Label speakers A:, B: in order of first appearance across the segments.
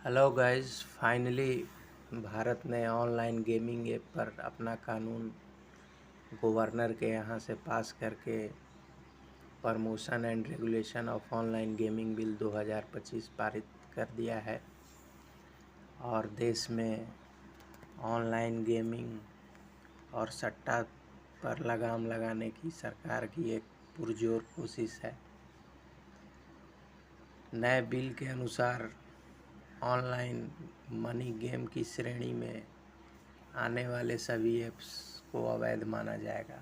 A: Hello guys, finally Bharat ने online gaming app पर अपना कानून गवर्नर के यहाँ से पास करके promotion and regulation of online gaming bill 2025 पारित कर दिया है। और देश में ऑनलाइन गेमिंग और सट्टा पर लगाम लगाने की सरकार की एक पुरजोर कोशिश है। नए बिल के अनुसार ऑनलाइन मनी गेम की श्रेणी में आने वाले सभी ऐप्स को अवैध माना जाएगा।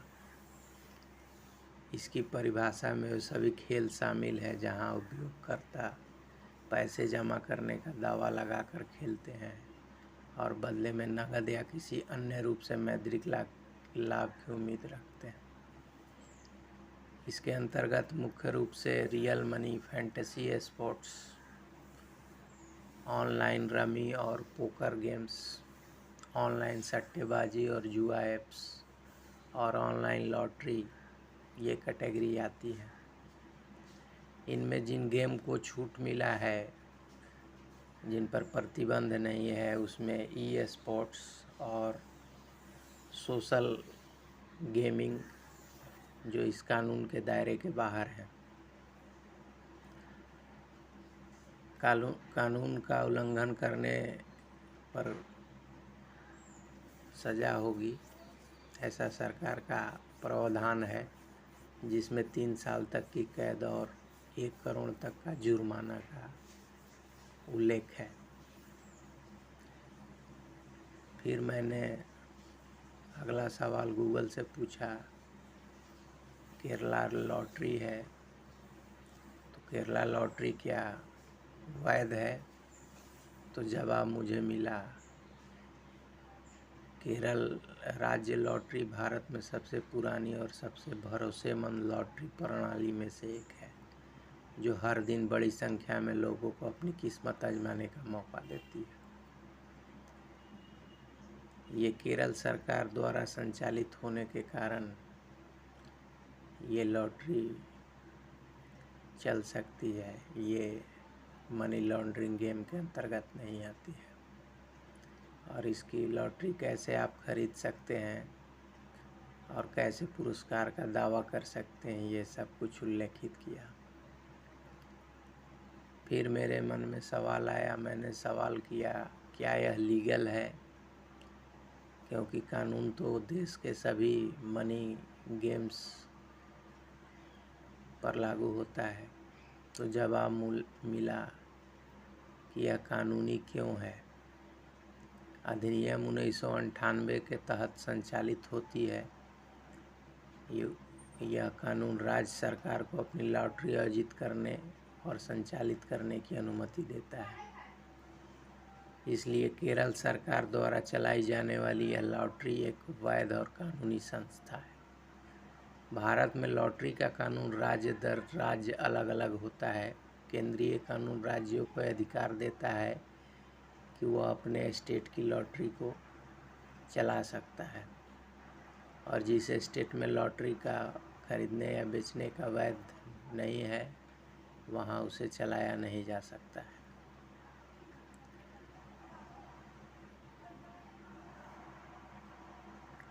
A: इसकी परिभाषा में वो सभी खेल शामिल है जहां उपयोगकर्ता पैसे जमा करने का दावा लगाकर खेलते हैं और बदले में नकद या किसी अन्य रूप से मौद्रिक लाभ की उम्मीद रखते हैं। इसके अंतर्गत मुख्य रूप से real money, fantasy sports, online rummy और पोकर गेम्स, ऑनलाइन सट्टेबाजी और जुआ ऐप्स और ऑनलाइन लॉटरी ये कैटेगरी आती है। इनमें जिन गेम को छूट मिला है, जिन पर प्रतिबंध नहीं है, उसमें ई स्पोर्ट्स और सोशल गेमिंग जो इस कानून के दायरे के बाहर है। कानून का उल्लंघन करने पर सज़ा होगी, ऐसा सरकार का प्रावधान है, जिसमें 3 साल तक की कैद और 1 करोड़ तक का जुर्माना का उल्लेख है। फिर मैंने अगला सवाल गूगल से पूछा, केरला लॉटरी है तो केरला लॉटरी क्या वैध है? तो जवाब मुझे मिला, केरल राज्य लॉटरी भारत में सबसे पुरानी और सबसे भरोसेमंद लॉटरी प्रणाली में से एक है, जो हर दिन बड़ी संख्या में लोगों को अपनी किस्मत आजमाने का मौका देती है। ये केरल सरकार द्वारा संचालित होने के कारण ये लॉटरी चल सकती है। ये मनी लॉन्ड्रिंग गेम के अंतर्गत नहीं आती है। और इसकी लॉटरी कैसे आप खरीद सकते हैं और कैसे पुरस्कार का दावा कर सकते हैं, ये सब कुछ उल्लेखित किया। फिर मेरे मन में सवाल आया, मैंने सवाल किया, क्या यह लीगल है? क्योंकि कानून तो देश के सभी मनी गेम्स पर लागू होता है। तो जवाब मिला कि यह कानूनी क्यों है। अधिनियम 1998 के तहत संचालित होती है। यह कानून राज्य सरकार को अपनी लॉटरी आयोजित करने और संचालित करने की अनुमति देता है। इसलिए केरल सरकार द्वारा चलाई जाने वाली यह लॉटरी एक वैध और कानूनी संस्था है। भारत में लॉटरी का कानून राज्य दर राज्य अलग अलग होता है। केंद्रीय कानून राज्यों को अधिकार देता है कि वह अपने स्टेट की लॉटरी को चला सकता है, और जिस स्टेट में लॉटरी का खरीदने या बेचने का वैध नहीं है, वहाँ उसे चलाया नहीं जा सकता है।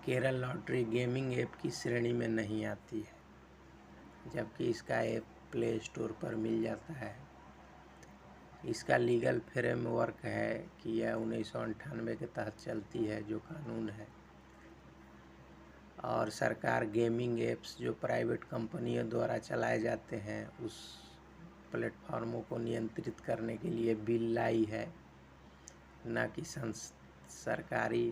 A: केरल लॉटरी गेमिंग ऐप की श्रेणी में नहीं आती है, जबकि इसका ऐप प्ले स्टोर पर मिल जाता है। इसका लीगल फ्रेमवर्क है कि यह 1998 के तहत चलती है, जो कानून है। और सरकार गेमिंग ऐप्स जो प्राइवेट कंपनियों द्वारा चलाए जाते हैं, उस प्लेटफॉर्मों को नियंत्रित करने के लिए बिल लाई है, न कि सरकारी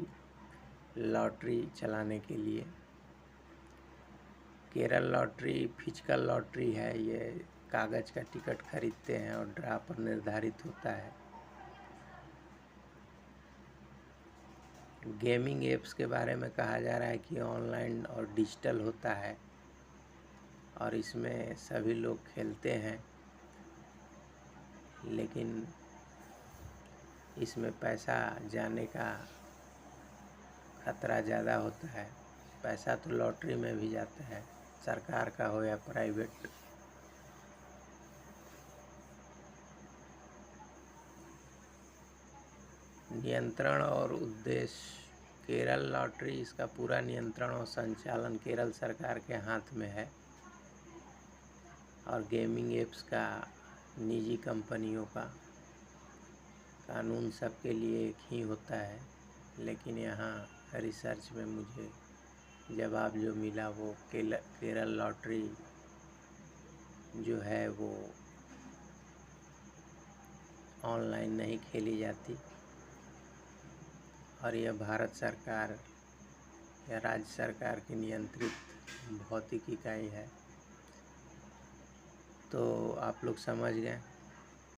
A: लॉटरी चलाने के लिए। केरल लॉटरी फिजिकल लॉटरी है। ये कागज़ का टिकट खरीदते हैं और ड्रा पर निर्धारित होता है। गेमिंग ऐप्स के बारे में कहा जा रहा है कि ऑनलाइन और डिजिटल होता है और इसमें सभी लोग खेलते हैं, लेकिन इसमें पैसा जाने का खतरा ज़्यादा होता है। पैसा तो लॉटरी में भी जाता है, सरकार का हो या प्राइवेट। नियंत्रण और उद्देश्य केरल लॉटरी, इसका पूरा नियंत्रण और संचालन केरल सरकार के हाथ में है और गेमिंग एप्स का निजी कंपनियों का कानून सबके लिए एक ही होता है। लेकिन यहाँ रिसर्च में मुझे जवाब जो मिला वो केरल लॉटरी जो है वो ऑनलाइन नहीं खेली जाती और यह भारत सरकार या राज्य सरकार की नियंत्रित भौतिक इकाई है। तो आप लोग समझ गए।